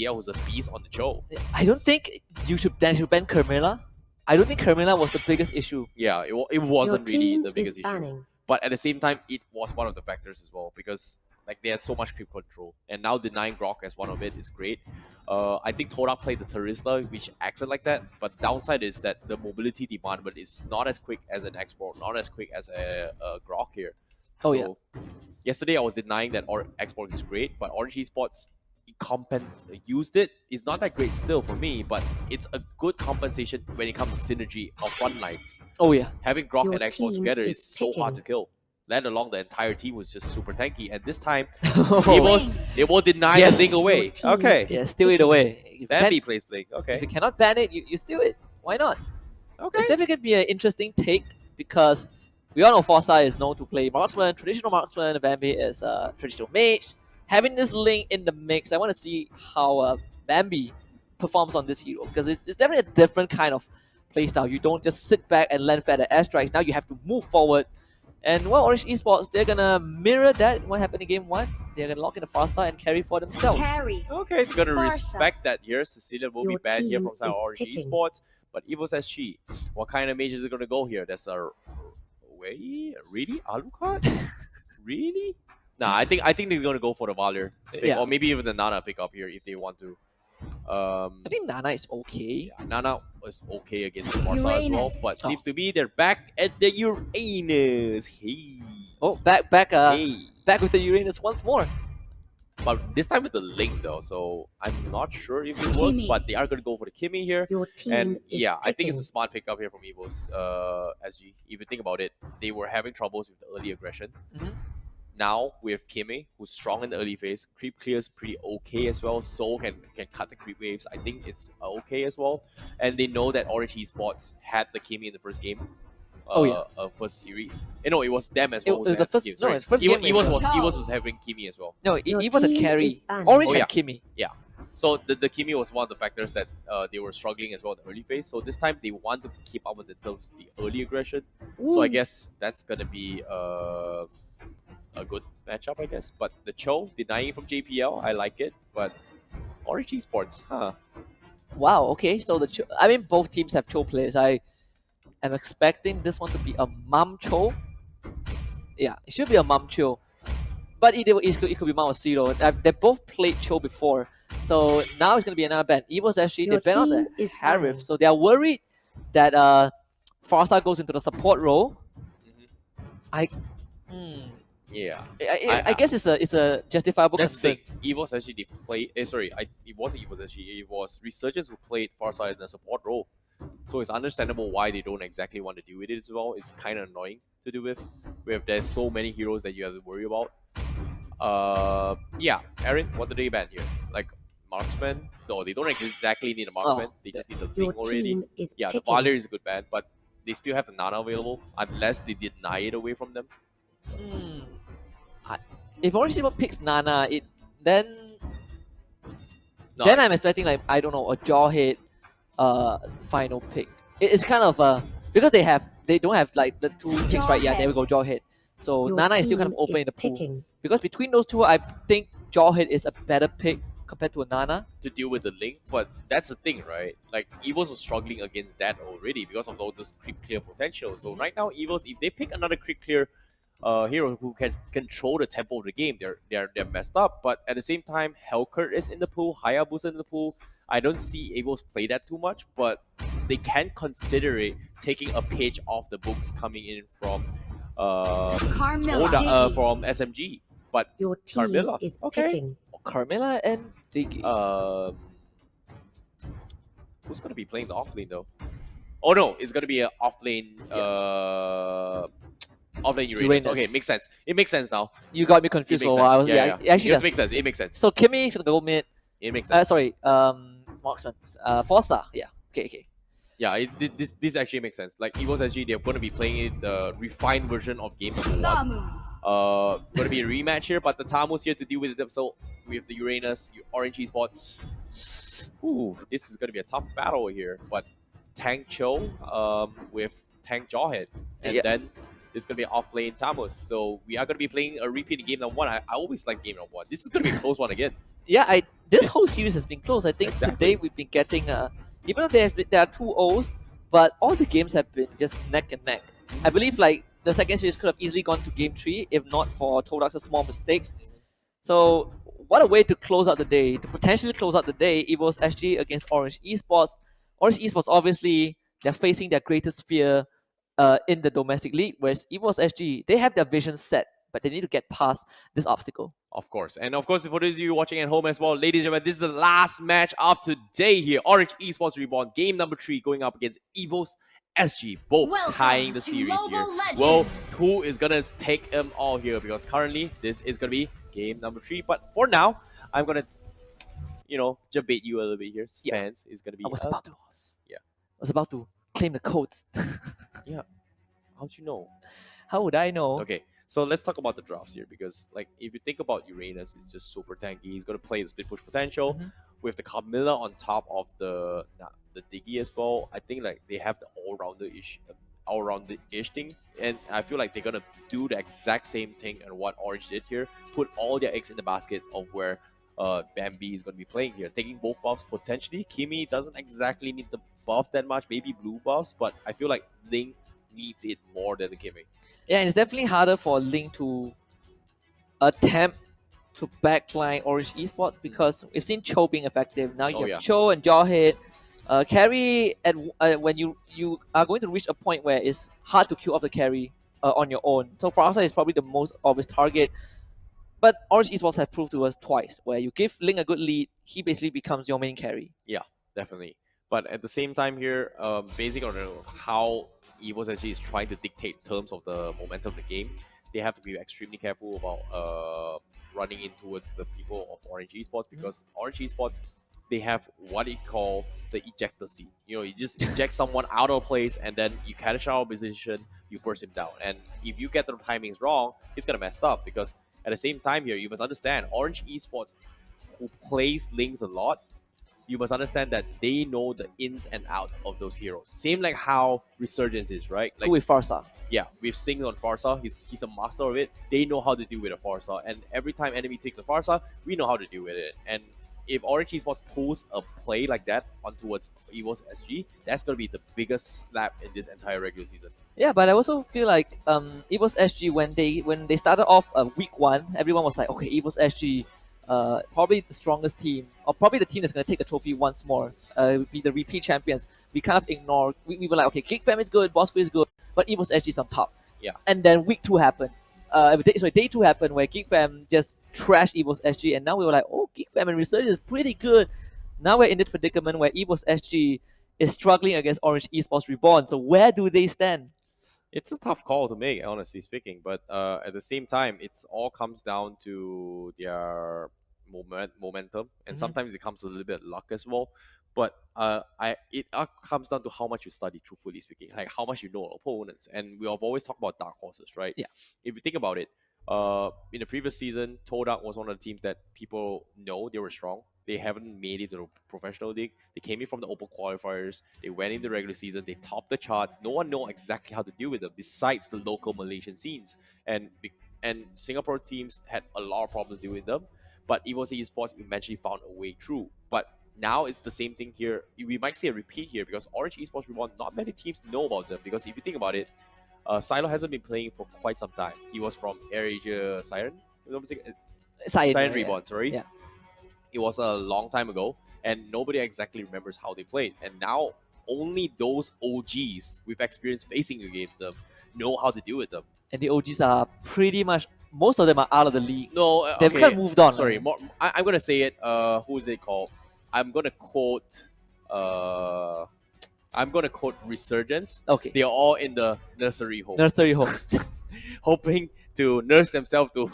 MPL who's a beast on the Cho. I don't think you should ban Carmilla. I don't think Carmilla was the biggest issue. Yeah, it wasn't really team the biggest is issue. banning. But at the same time, it was one of the factors as well because like they had so much creep control, and now denying Grok as one of it is great. I think Todak played the Terista, which acts like that, but downside is that the mobility demand is not as quick as an Export, not as quick as a Grok here. Oh, so, yesterday I was denying that Export is great, but Orange Esports used it. It's not that great still for me, but it's a good compensation when it comes to synergy of front lines. Oh yeah. Having Grok Your and Export team together is is so hard to picking. kill. Let alone the entire team was just super tanky, and this time Oh. they will deny Yes. the thing away. Your team Okay, Yeah, is steal it picking. away. If you Bambi can't- plays Blink. If Okay, you cannot ban it, you steal it. Why not? okay. It's definitely gonna be an interesting take because we all know Forza is known to play marksman, traditional marksman. Bambi is a traditional mage. Having this link in the mix, I want to see how Bambi performs on this hero because it's definitely a different kind of playstyle. You don't just sit back and land fat at airstrikes. Now you have to move forward. And well, Orange Esports, they're gonna mirror that. What happened in game 1? They're gonna lock in the Forza and carry for themselves. Carry. Okay, you're gonna Farsa. respect that here. Cecilia will be Your banned here team from side is Orange picking. Esports. But Evos SG, what kind of mage is it gonna go here? That's a wait, really? Alucard? Really? Nah, I think they're gonna go for the Valor. Yeah. Or maybe even the Nana pick up here if they want to. I think Nana is okay. Yeah, Nana was okay against the Barca as well, Uranus. but seems to be they're back at the Uranus. Hey. Oh, back Hey. back with the Uranus once more. But this time with the Link though, so I'm not sure if it works, Kimi. but they are gonna go for the Kimi here. Your team And is yeah, I think it's a picking. smart pickup here from Evos SG. If you think about it, they were having troubles with the early aggression. Mhm. Now with Kimi, who's strong in the early phase, creep clears pretty okay as well. Soul can cut the creep waves. I think it's okay as well. And they know that Orange Esports had the Kimi in the first game. Oh, yeah. First series. No, it was them as It well. was the first- no, it's first game Evos was- was having Kimi as well. No, Your it was a team carry. is banned. Orange Oh, had yeah. Kimi. So the Kimi was one of the factors that they were struggling as well in the early phase. So this time they want to keep up with the early aggression. So I guess that's gonna be a good matchup, I guess. But the Cho denying from JPL, I like it. But Orange Esports, huh? Wow. Okay. So I mean, both teams have Cho players. I am expecting this one to be a Mum Cho. Yeah, it should be a Mum Cho. But it could be Mum or Zero. They both played Cho before. So now it's going to be another ban. Evos actually, they Your ban out the team is Harif. banning. So they are worried that Farsa goes into the support role. Yeah. I guess it's a justifiable That's the concern. thing. Evos actually they played. It wasn't Evos actually. It was Resurgence who played Farsight in a support role. So it's understandable why they don't exactly want to deal with it as well. It's kind of annoying to do with. There's so many heroes that you have to worry about. Yeah, Aaron, what do they ban here? Like marksman? No, they don't exactly need a marksman. They just need the Your Link already. team is Yeah, the picking. Valor is a good ban, but they still have the Nana available unless they deny it away from them. If Orange Esports picks Nana, then No, I'm expecting like I don't know a Jawhead final pick. It's kind of because they don't have like the two picks right. Yeah, there we go, Jawhead. So Your Nana is still kind of team open is in the pool picking. because between those two, I think Jawhead is a better pick compared to a Nana. to deal with the Link, but that's the thing, right? Like Evos was struggling against that already because of all those creep clear potential. So right now, Evos, if they pick another creep clear hero who can control the tempo of the game, they're messed up. But at the same time, Hellcurt is in the pool, Hayabusa in the pool. I don't see Evos play that too much, but they can consider it taking a page off the books coming in from Carmilla. from SMG. But Your team Carmilla, is okay. picking. Carmilla and Diggy. Who's gonna be playing the offlane though? Oh no, it's gonna be an offlane. Offlane Uranus. Okay, makes sense. It makes sense now. You got me It confused makes for a while. sense. Yeah. It actually It does. makes sense. It makes sense. So Kimi should go mid. It makes sense. Sorry, marksman. Forza. Yeah. Okay. Yeah, this actually makes sense. Like Evos SG, they're going to be playing it, the refined version of game number 1. Thumbs. Going to be a rematch here, but the Tamu's here to deal with it. So with the Uranus, Orange Esports. Ooh, this is going to be a tough battle here. But Tank Cho with Tank Jawhead, and Yeah. then it's going to be offlane Tamus. So we are going to be playing a repeat in game number 1. I always like game number 1. This is going to be a close one again. yeah, this It's whole series has been close. I think today exactly. we've been getting even though there are two O's, but all the games have been just neck and neck. I Mhm. believe like the second series could have easily gone to game three if not for Todak's small mistakes. So what a way to close out the day, to potentially close out the day. Evos SG against Orange Esports. Orange Esports obviously they're facing their greatest fear in the domestic league, whereas Evos SG they have their vision set, but they need to get past this obstacle. Of course. And of course, for those of you watching at home as well, ladies and gentlemen, this is the last match of today here. Orange Esports Reborn, game number 3, going up against Evos SG, both tying Welcome the to series here. Mobile Legends. Well, who is going to take them all here? Because currently, this is going to be game number 3. But for now, I'm going to, just bait you a little bit here. Suspense is going to I be was a about to. toss. Yeah. I was about to claim the codes. Yeah. How'd you know? How would I know? Okay, so let's talk about the drafts here because, like, if you think about Uranus, it's just super tanky. He's gonna play the split push potential Mhm. with the Carmilla on top of the Diggy as well. I think like they have the all rounder ish thing, and I feel like they're gonna do the exact same thing and what Orange did here. Put all their eggs in the basket of where Bambi is gonna be playing here, taking both buffs potentially. Kimi doesn't exactly need the buffs that much, maybe blue buffs, but I feel like Ling needs it more than the Kimi. Yeah, and it's definitely harder for Link to attempt to backline Orange Esports because we've seen Cho being effective. Now you Oh have yeah. Cho and Jawhead. Carry at when you are going to reach a point where it's hard to kill off the carry on your own. So Farsa is probably the most obvious target. But Orange Esports have proved to us twice where you give Link a good lead, he basically becomes your main carry. Yeah, definitely. But at the same time here, basing on how Evos actually is trying to dictate terms of the momentum of the game, they have to be extremely careful about running in towards the people of Orange Esports because Orange Esports, they have what they call the ejector seat. You just eject someone out of place and then you catch out of position, you burst him down. And if you get the timings wrong, it's gonna mess up because at the same time here, you must understand Orange Esports who plays Links a lot, you must understand that they know the ins and outs of those heroes. Same like how Resurgence is, right? Go Like, with Farsa. yeah, we've seen on Farsa, he's a master of it. They know how to deal with a Farsa, and every time enemy takes a Farsa, we know how to deal with it. And if Orange Esports pulls a play like that on towards Evos SG, that's gonna be the biggest slap in this entire regular season. Yeah, but I also feel like Evos SG when they started off week one, everyone was like, okay, Evos SG, probably the strongest team, or probably the team that's going to take the trophy once more, be the repeat champions. We kind of ignored. We were like, okay, Geek Fam is good, Boss is good, but Evos SG is on top. Yeah. And then week two happened. Day two happened where Geek Fam just trashed Evos SG, and now we were like, oh, Geek Fam and Resurgence is pretty good. Now we're in this predicament where Evos SG is struggling against Orange Esports Reborn. So where do they stand? It's a tough call to make, honestly speaking. But at the same time, it's all comes down to their momentum, and Mhm. sometimes it comes a little bit luck as well. But it comes down to how much you study. Truthfully speaking, like how much you know opponents, and we have always talked about dark horses, right? Yeah. If you think about it, in the previous season, Todak was one of the teams that people know they were strong. They haven't made it to the professional league. They came in from the open qualifiers. They went in the regular season. They topped the charts. No one know exactly how to deal with them besides the local Malaysian scenes. And Singapore teams had a lot of problems dealing with them. But Evos Esports eventually found a way through. But now it's the same thing here. We might see a repeat here because Orange Esports Reborn, not many teams know about them. Because if you think about it, Silo hasn't been playing for quite some time. He was from AirAsia Siren. Siren Yeah. Reborn, sorry. Yeah. It was a long time ago, and nobody exactly remembers how they played. And now only those OGs with experience facing against them know how to deal with them. And the OGs are pretty much most of them are out of the league. No, They've kind of moved on. Sorry, right? more, I'm gonna say it. Who is it called? I'm gonna quote. Uh, I'm gonna quote Resurgence. Okay. They are all in the nursery home, Nursery home. hoping to nurse themselves to.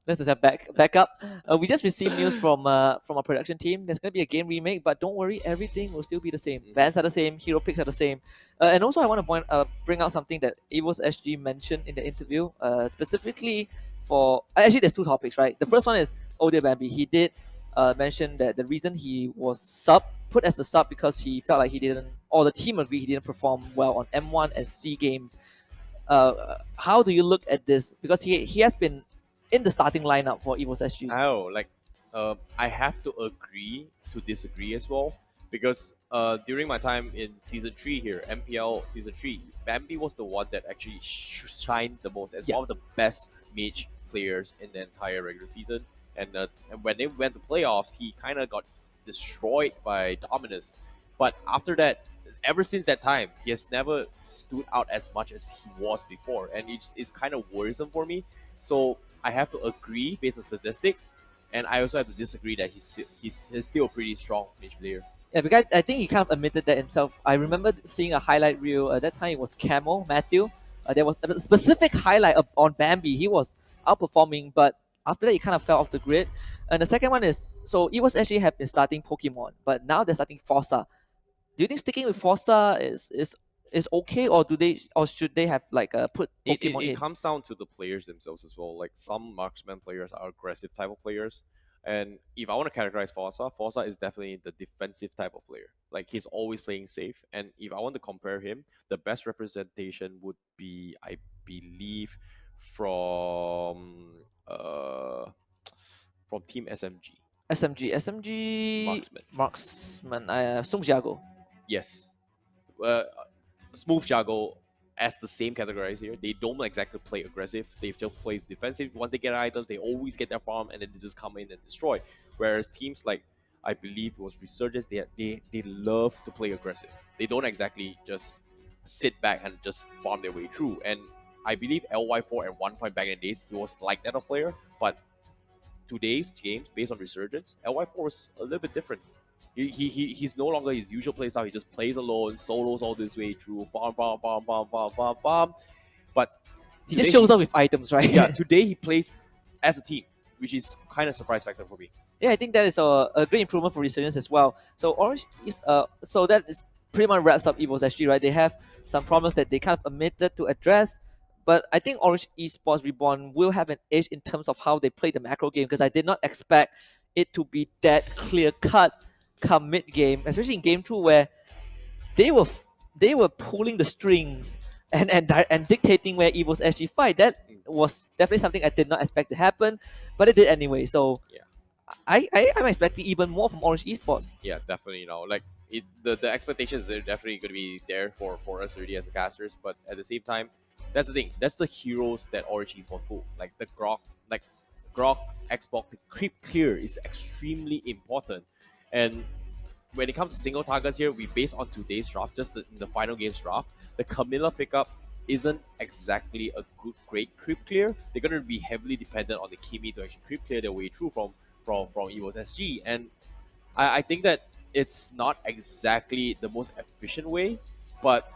Let's just back up. We just received news from our production team. There's gonna be a game remake, but don't worry, everything will still be the same. Bands are the same, hero picks are the same, and also I want to bring out something that Evos SG mentioned in the interview, specifically for actually there's two topics, right? The first one is Odia Bambi. He did mention that the reason he was put as the sub because he felt like he didn't, or the team agreed he didn't perform well on M1 and C games. How do you look at this? Because he has been in the starting lineup for Evos SG. Oh, like I have to agree to disagree as well because during my time in season three here, MPL season three, Bambi was the one that actually shined the most as Yeah. one of the best mage players in the entire regular season. And when they went to playoffs, he kind of got destroyed by Dominus. But after that, ever since that time, he has never stood out as much as he was before, and it's kind of worrisome for me. So I have to agree based on statistics, and I also have to disagree that he's still a pretty strong mage player. Yeah, because I think he kind of admitted that himself. I remember seeing a highlight reel. At that time, it was Camel, Matthew. There was a specific highlight on Bambi. He was outperforming, but after that, he kind of fell off the grid. And the second one is, so Evos actually have been starting Pokemon, but now they're starting Forza. Do you think sticking with Forza is okay, or should they have like put Pokemon It in? comes down to the players themselves as well. Like some marksman players are aggressive type of players, and if I want to categorize Forza is definitely the defensive type of player. Like he's always playing safe, and if I want to compare him, the best representation would be, I believe, from from Team SMG. SMG, Marksman. marksman. I assume Jago. Yes. Uh, Smooth Jago as the same categories here. They don't exactly play aggressive. They just play defensive. Once they get items, they always get their farm and then they just come in and destroy. Whereas teams like, I believe it was Resurgence, they love to play aggressive. They don't exactly just sit back and just farm their way through. And I believe LY4 at one point back in the days, he was like that of player, but today's games, based on Resurgence, LY4 is a little bit different. He's no longer his usual playstyle. He just plays alone, solos all this way through, farm. But He just shows up with items, right? yeah, today he plays as a team, which is kind of surprise factor for me. Yeah, I think that is a great improvement for Resurgence as well. So Orange is so that is pretty much wraps up Evos SG, right? They have some problems that they kind of omitted to address. But I think Orange Esports Reborn will have an edge in terms of how they play the macro game, because I did not expect it to be that clear cut come mid game, especially in game 2 where they were pulling the strings and dictating where Evos SG fight. That was definitely something I did not expect to happen, but it did anyway. So Yeah. I'm expecting even more from Orange Esports. Yeah, definitely. Like the expectations are definitely going to be there for us already as the casters. But at the same time, that's the thing. That's the heroes that Orange Esports pull. Like the Grok, Xbox, the creep clear is extremely important. And when it comes to single targets here, we base on today's draft, just the final game's draft. The Camilla pickup isn't exactly a great creep clear. They're gonna be heavily dependent on the Kimi to actually creep clear their way through from Evos SG. And I think that it's not exactly the most efficient way, but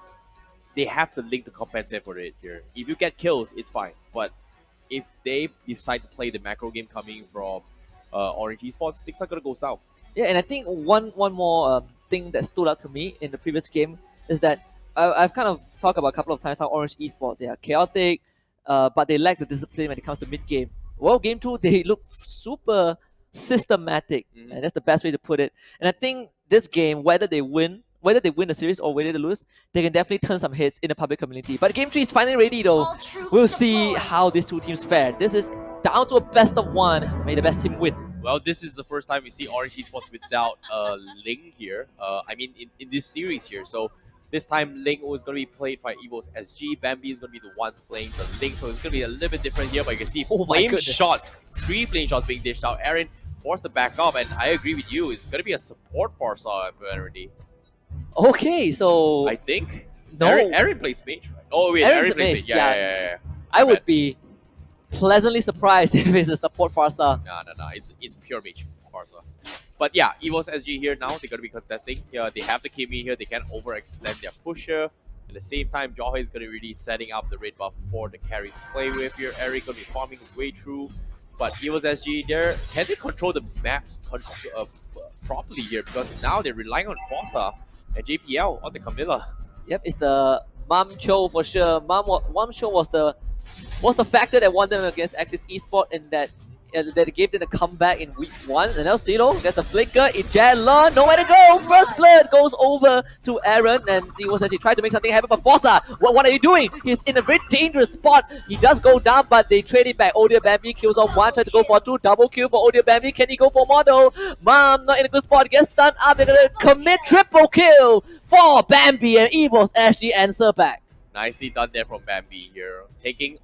they have the link to compensate for it here. If you get kills, it's fine. But if they decide to play the macro game coming from Orange Esports, things are gonna go south. Yeah, and I think one more thing that stood out to me in the previous game is that I've kind of talked about a couple of times how Orange Esports, they are chaotic, but they lack the discipline when it comes to mid game. Well, game 2 they look super systematic, and that's the best way to put it. And I think this game, whether they win the series or whether they lose, they can definitely turn some heads in the public community. But game 3 is finally ready though. We'll see how these two teams fare. This is down to a best of one. May the best team win. Well, this is the first time we see Orange Esports without Ling here. I mean, in this series here. So this time, Ling was going to be played by Evos SG. Bambi is going to be the one playing the Ling. So it's going to be a little bit different here. But you can see flame shots, 3 flame shots being dished out. Aaron forced to back up. And I agree with you. It's going to be a support Forza apparently. Okay, so I think. No. Aaron plays mage, right? Oh, wait. Aaron's Aaron plays mage. Yeah. I would be pleasantly surprised if it's a support Forza. No. It's pure mage Forza. But yeah, Evos SG here now. They're going to be contesting. Here, they have the Kimi here. They can overextend their pusher. At the same time, Johe is going to really setting up the red buff for the carry to play with here. Eric going to be farming his way through. But Evos SG, can they control the maps properly here? Because now they're relying on Forza and JPL on the Camilla. Yep, it's the Mom Cho for sure. Mom Cho was the factor that won them against Axis Esport in that that gave them the comeback in week 1. And now Silo gets the flicker. Ijala, nowhere to go. First blood goes over to Aaron, and he was actually trying to make something happen. But Forza, what are you doing? He's in a very dangerous spot. He does go down, but they trade it back. Odia Bambi kills off one, tries to go for 2. Double kill for Odia Bambi. Can he go for more though? Mom not in a good spot. Gets stunned up. They're gonna commit triple kill for Bambi, and Evos actually answer back. Nicely done there from Bambi here. Taking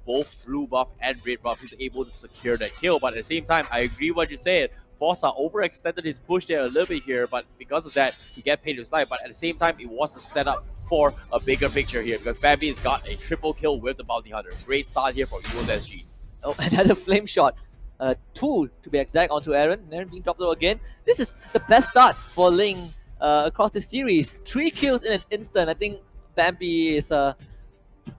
both blue buff and red buff, he's able to secure that kill. But at the same time, I agree what you said. Forza overextended his push there a little bit here, but because of that, he get paid to slide. But at the same time, it was the setup for a bigger picture here because Bambi has got a triple kill with the Bounty Hunter. Great start here for Evos SG. Oh, another flame shot. 2 to be exact onto Aaron. Aaron being dropped low again. This is the best start for Ling across the series. 3 kills in an instant. I think Bambi is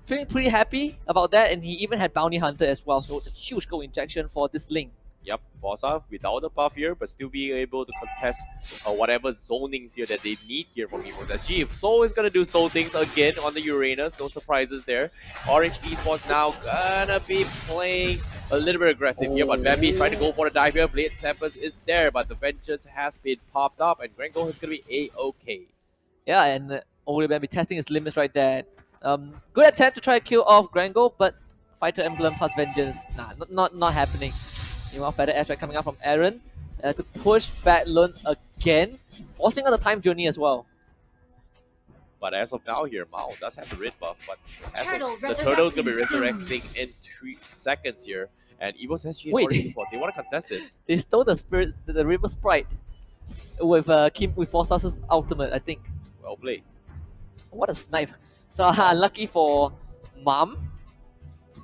feeling pretty happy about that, and he even had Bounty Hunter as well, so it's a huge goal injection for this Ling. Yep, Forza without the buff here, but still being able to contest whatever zonings here that they need here from Evos SG. Soul is going to do Soul things again on the Uranus, no surprises there. Orange Esports now gonna be playing a little bit aggressive here, but Bambi trying to go for the dive here. Blade Tempest is there, but the Vengeance has been popped up, and Grango is going to be A-OK. Yeah, and Odia Bambi testing his limits right there. Good attempt to try to kill off Grango, but Fighter Emblem plus Vengeance, nah, not happening. Meanwhile, Feather Airstrike coming out from Aaron to push back Lun again, forcing on the time journey as well. But as of now here, Mao does have the red buff, but the Turtle's going to be resurrecting in 3 seconds here. And Evos SG and Orange Esports, they want to contest this. They stole the spirit, the River Sprite with Forza's ultimate, I think. Well played. What a snipe. So unlucky for Mom.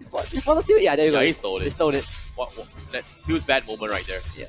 Forza steal it? Yeah, there you go. He stole it. They stole it. That huge bad moment right there. Yeah.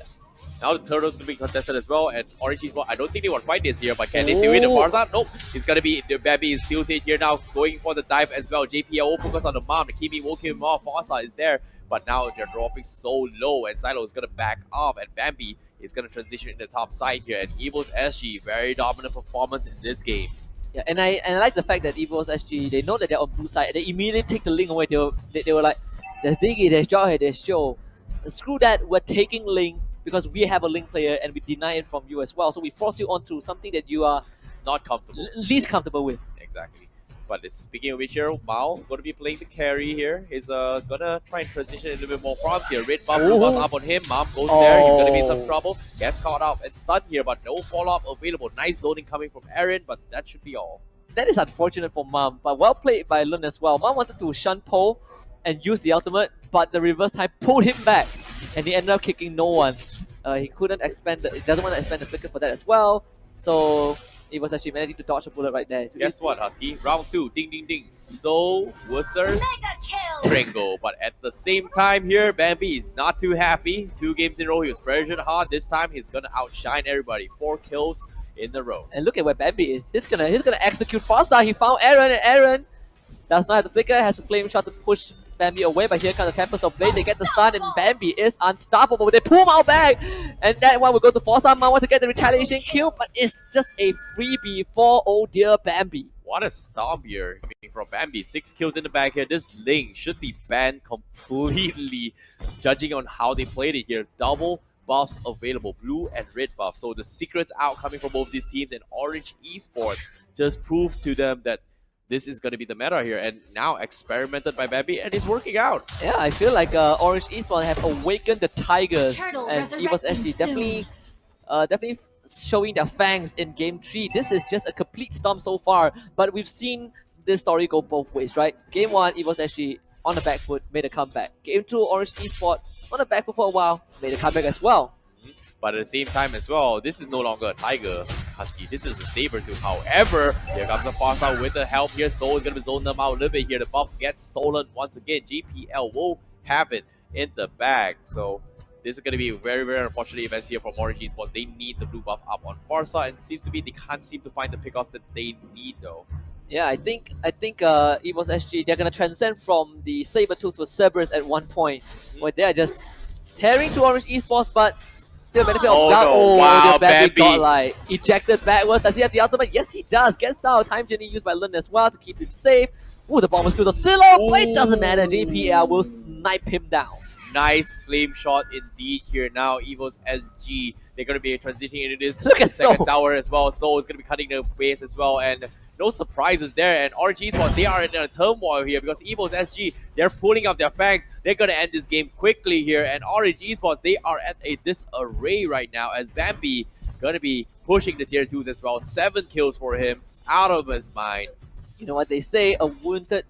Now the Turtles to be contested as well, and Orange Esports, I don't think they want to fight this here, but can they still win the Forza? Nope. It's going to be, the Bambi is still safe here now, going for the dive as well. JPL will focus on the Mom, the Kimi will kill him off, Forza is there, but now they're dropping so low, and Silo is going to back up, and Bambi is going to transition in the top side here, and Evos SG, very dominant performance in this game. Yeah, and I like the fact that Evos SG, they know that they're on blue side, and they immediately take the Ling away. They were like, there's Diggy, there's Jawhead, there's Show. Screw that, we're taking Ling because we have a Ling player and we deny it from you as well. So we force you onto something that you are not comfortable, least comfortable with. Exactly. But speaking of which here, Mao going to be playing the carry here. He's gonna try and transition a little bit more farms here. Red buff, blue buff up on him. Mom goes there. He's gonna be in some trouble. Gets caught up and stunned here, but no follow-up available. Nice zoning coming from Aaron, but that should be all. That is unfortunate for Mom, but well played by Lun as well. Mom wanted to shun Poe and use the ultimate, but the reverse time pulled him back, and he ended up kicking no one. He couldn't expand. He doesn't want to expand the flicker for that as well. So he was actually managing to dodge a bullet right there. Guess what, Husky? Round 2, ding ding ding. So versus Grango. But at the same time here, Bambi is not too happy. 2 games in a row, he was pressured hard. This time he's gonna outshine everybody. 4 kills in a row. And look at where Bambi is. He's gonna execute Forza. He found Aaron, and Aaron does not have the flicker. Has a flame shot to push Bambi away, but here comes the Tempest of Blade. They get the stun, and Bambi is unstoppable. They pull him out back, and that one will go to Forza. Man want to get the retaliation kill, but it's just a freebie for oh dear Bambi. What a stomp here coming from Bambi. 6 kills in the back here. This Ling should be banned completely, judging on how they played it here. Double buffs available, blue and red buff. So the secrets out coming from both these teams, and Orange Esports just proved to them that this is going to be the meta here, and now experimented by Bambi, and it's working out. Yeah, I feel like Orange Esports have awakened the Tigers, and Evos SG definitely showing their fangs in Game 3. This is just a complete storm so far, but we've seen this story go both ways, right? Game 1, Evos SG on the back foot, made a comeback. Game 2, Orange Esports on the back foot for a while, made a comeback as well. But at the same time as well, this is no longer a Tiger, Husky. This is a Sabertooth. However, here comes a Forza with the help here. Soul is going to be zoning them out a little bit here. The buff gets stolen once again. GPL will have it in the bag. So this is going to be very, very unfortunate events here from Orange Esports. They need the blue buff up on Forza, and it seems to be they can't seem to find the pickoffs that they need though. Yeah, I think Evos SG, they're gonna transcend from the Sabertooth to Cerberus at one point, where they're just tearing to Orange Esports, but still benefit of that. No. Wow, Bambi got like ejected backwards. Does he have the ultimate? Yes, he does. Gets out. Time journey used by Lun as well to keep him safe. Ooh, the bomb was killed. Silo, but it doesn't matter. JPL will snipe him down. Nice flame shot indeed here. Now Evos SG, they're going to be transitioning into this Look at second Soul. tower as well. Soul is going to be cutting the base as well, and no surprises there. And RG Sport, they are in a turmoil here because Evos SG, they're pulling up their fangs. They're going to end this game quickly here. And RG Sports, they are at a disarray right now as Bambi going to be pushing the tier 2s as well. 7 kills for him, out of his mind. You know what they say, a wounded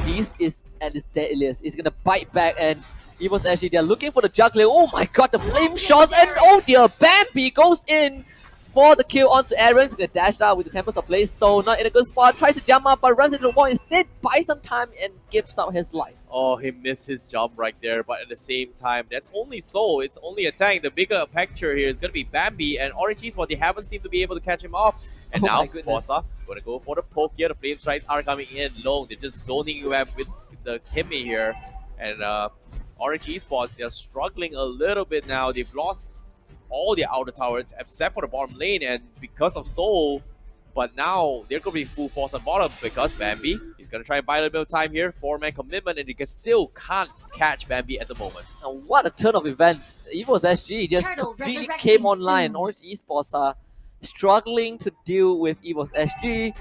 beast is at its deadliest. It's gonna bite back, and Evos actually, they're looking for the juggler. Oh my god, the flame shots, and oh dear, Bambi goes in for the kill onto Aaron. He's gonna dash out with the Tempest of Blaze, so not in a good spot. Tries to jump up, but runs into the wall instead, buys some time and gives out his life. Oh, he missed his jump right there, but at the same time, that's only Soul. It's only a tank. The bigger picture here is going to be Bambi, and Orange Sport, they haven't seemed to be able to catch him off. And now, Forza going to go for the poke here. The Flame Strikes are coming in low. They're just zoning him with the Kimmy here. And Orange Esports, they're struggling a little bit now. They've lost all their outer towers except for the bottom lane, and because of Soul. But now they're going to be full force on bottom because Bambi is going to try and buy a little bit of time here. 4-man commitment, and they still can't catch Bambi at the moment. Now, what a turn of events. Evos SG just completely came online. Orange Esports are struggling to deal with Evos SG.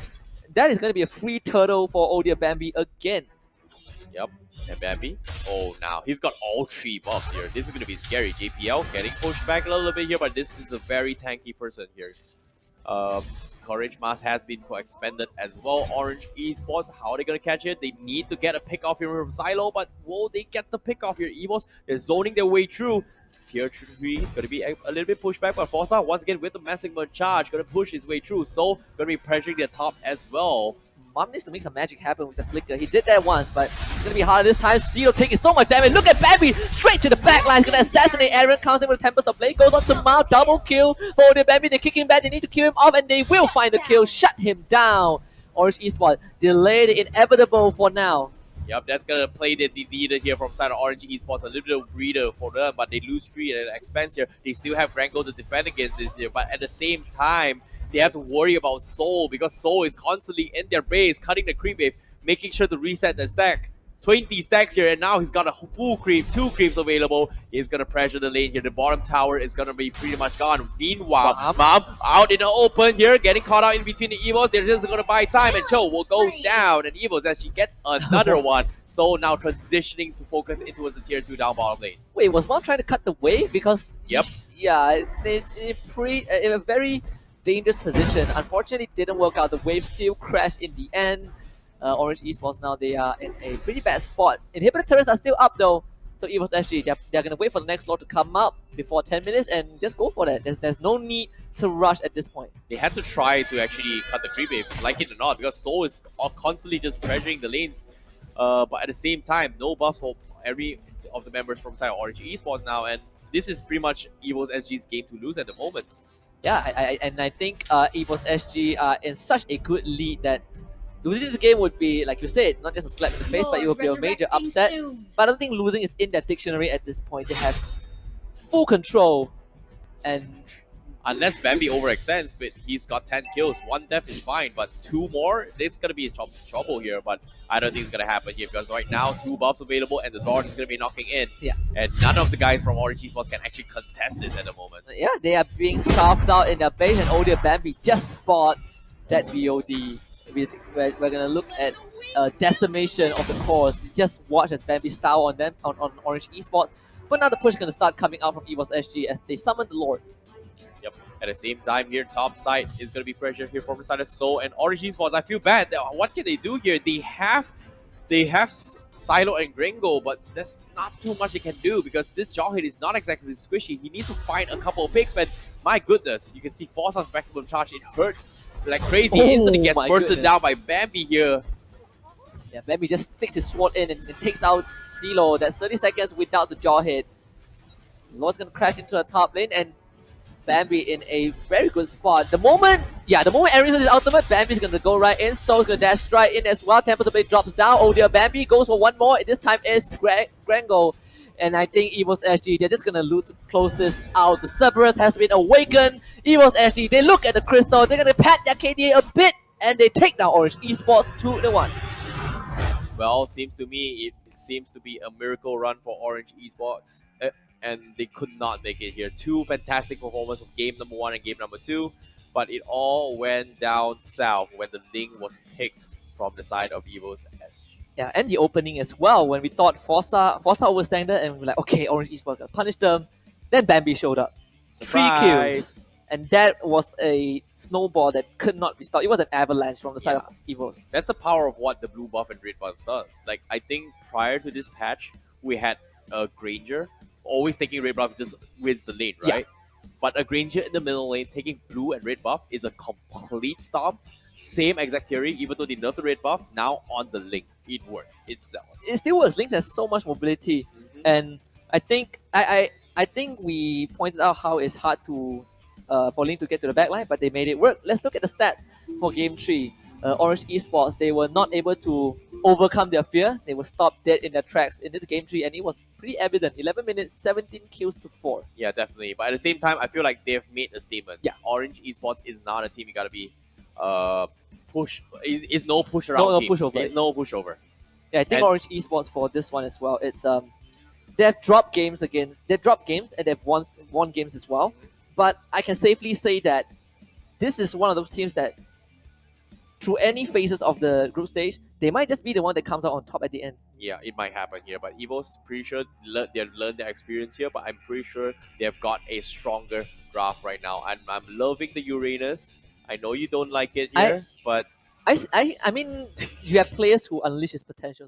That is going to be a free turtle for Odia Bambi again. Yep, and Bambi. Oh, now he's got all 3 buffs here. This is going to be scary. JPL getting pushed back a little bit here, but this is a very tanky person here. Courage Mask has been expanded as well. Orange Esports, how are they going to catch it? They need to get a pick off here from Silo, but will they get the pick off here? Evos, they're zoning their way through. Tier 3 is going to be a little bit pushed back, but Forza, once again, with the maximum charge, going to push his way through. So, going to be pressuring the top as well. Mom needs to make some magic happen with the flicker. He did that once, but it's going to be harder this time. Zero taking so much damage. Look at Bambi straight to the back line. He's going to assassinate Aaron. Comes in with a Tempest of Blade. Goes on to Mao. Double kill for the Bambi. They kick him back. They need to kill him off, and they will find the kill. Shut him down. Orange Esports delay the inevitable for now. Yep, that's going to play the leader here from side of Orange Esports. A little bit of breather for them, but they lose 3 and expense here. They still have Grango to defend against this here, but at the same time, they have to worry about Soul because Soul is constantly in their base, cutting the creep wave, making sure to reset the stack. 20 stacks here, and now he's got a full creep, 2 creeps available. He's going to pressure the lane here. The bottom tower is going to be pretty much gone. Meanwhile, Mom out in the open here, getting caught out in between the Evos. They're just going to buy time, and Cho will go down. And Evos as she gets another one. So now transitioning to focus into the tier 2 down bottom lane. Wait, was Mom trying to cut the wave? Because, yep. Yeah, it's in a very dangerous position. Unfortunately, it didn't work out. The wave still crashed in the end. Orange Esports now, they are in a pretty bad spot. Inhibitor turrets are still up though. So Evos SG, they're going to wait for the next lot to come up before 10 minutes and just go for that. There's no need to rush at this point. They had to try to actually cut the creep wave, like it or not, because Soul is constantly just pressuring the lanes. But at the same time, no buffs for every of the members from side of Orange Esports now, and this is pretty much Evos SG's game to lose at the moment. Yeah, I think Evos SG are in such a good lead that losing this game would be, like you said, not just a slap in the face, but it would be a major upset. But I don't think losing is in their dictionary at this point. They have full control, and unless Bambi overextends, but he's got 10 kills. 1 death is fine, but 2 more, it's going to be trouble here. But I don't think it's going to happen here because right now, 2 buffs available and the Lord is going to be knocking in. Yeah. And none of the guys from Orange Esports can actually contest this at the moment. Yeah, they are being starved out in their base, and Odia Bambi just spot that VOD. We're going to look at decimation of the cores. Just watch as Bambi style on them, on Orange Esports. But now the push is going to start coming out from Evos SG as they summon the Lord. Yep. At the same time here, top side is going to be pressure here from the side of Soul and Orange Esports. I feel bad. What can they do here? They have Silo and Gringo, but there's not too much they can do because this Jawhead is not exactly squishy. He needs to find a couple of picks, but my goodness, you can see Forza's maximum charge. It hurts like crazy. Instantly gets bursted down by Bambi here. Yeah, Bambi just sticks his sword in and takes out Silo. That's 30 seconds without the Jawhead. Lord's going to crash into the top lane, and Bambi in a very good spot. The moment Aaron uses his ultimate, Bambi's going to go right in. Soul's going to dash right in as well. Tempest of Blade drops down. Oh dear, Bambi goes for one more. This time is Grango. And I think Evos SG, they're just going to loot to close this out. The Cerberus has been awakened. Evos SG, they look at the crystal. They're going to pat their KDA a bit. And they take down Orange Esports 2-1. Well, seems to me seems to be a miracle run for Orange Esports, and they could not make it here. Two fantastic performances from game number 1 and game number 2, but it all went down south when the Ling was picked from the side of Evos SG. Yeah, and the opening as well. When we thought Four-Star overstandard, and we're like, okay, Orange Esports gonna punish them. Then Bambi showed up. Surprise. 3 kills. And that was a snowball that could not be stopped. It was an avalanche from the side of Evos. That's the power of what the blue buff and red buff does. Like, I think prior to this patch, we had a Granger always taking red buff just wins the lane, right? Yeah. But a Granger in the middle lane taking blue and red buff is a complete stomp. Same exact theory, even though they nerfed the red buff, now on the Link, it works. It sells. It still works. Link has so much mobility, and I think I think we pointed out how it's hard to for Link to get to the backline, but they made it work. Let's look at the stats for Game 3. Orange Esports, they were not able to overcome their fear. They were stopped dead in their tracks in this Game 3, and it was pretty evident. 11 minutes, 17 kills to 4. Yeah, definitely. But at the same time, I feel like they've made a statement. Yeah. Orange Esports is not a team you gotta be push. Is no push around. No team. pushover. It's no pushover. Yeah, I think Orange Esports for this one as well. It's they've dropped games and they've won games as well. But I can safely say that this is one of those teams that through any phases of the group stage, they might just be the one that comes out on top at the end. Yeah, it might happen here. But Evos, pretty sure they've learned their experience here. But I'm pretty sure they've got a stronger draft right now. And I'm loving the Uranus. I know you don't like it here, but I mean, you have players who unleash his potential.